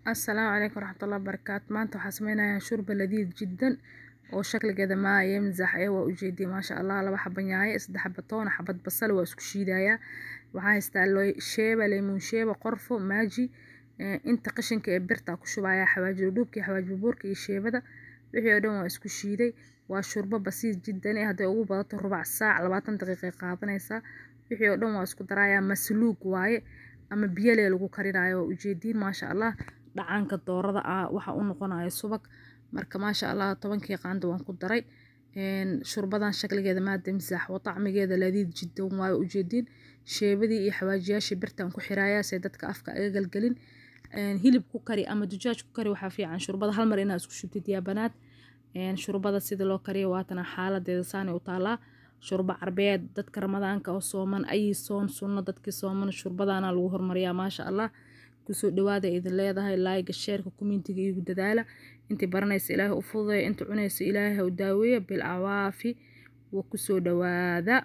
السلام عليكم ورحمة الله وبركاته. maanta waxaa sameynaya shurba ladiid jiddan oo shakligeeda maa yamzax waa ujeedii maasha Allah. laba xabo yaanyo, saddex xabo toon, xabad basal waa isku shiidaya. waxaa haystaa sheeba, lemon sheeba, qorfo, maaji, inta qashinka ee birta ku shubaya, xawaaji dhubki, xawaaji buurka iyo sheebada wixii oo dhan waa isku shiiday. waa shurba basiis jiddan haday ugu badato rubac saac 20 daqiiqo qaadanaysa. wixii oo dhan waa isku daraya, masluug waaye ama biyo lagu karinayo waa ujeedin maasha Allah. dhacaanka doorada waxa uu noqonayo subag. marka maasha Allah 10 qaando waan ku daray. shurbadan shakligeeda maada imsax wa tacmigeeda ladiid jiddan waa ujeedin. sheebadii iyo xawaajiyaashii birtan ku xiraaya si dadka afka aga galgalin. hilib ku kari ama dujaaj ku kari waxa fiican shurbada hal mar inaad isku shubtid yaa banaad. shurbada sida loo kariyo waatana xaaladeeda saani u taalaa. shurba carbeed dadka ramadaanka oo sooman ay soon sunno dadkii sooman shurbadaana lagu hormariyaa maasha Allah. kusoo dhawaada idin leedahay like share commentiga igu dadaala. intii baranaysa Ilaahay u fududeeyo, intii cunaysa Ilaahay u daaweeyo bil awaafi wa kusoo dhawaada.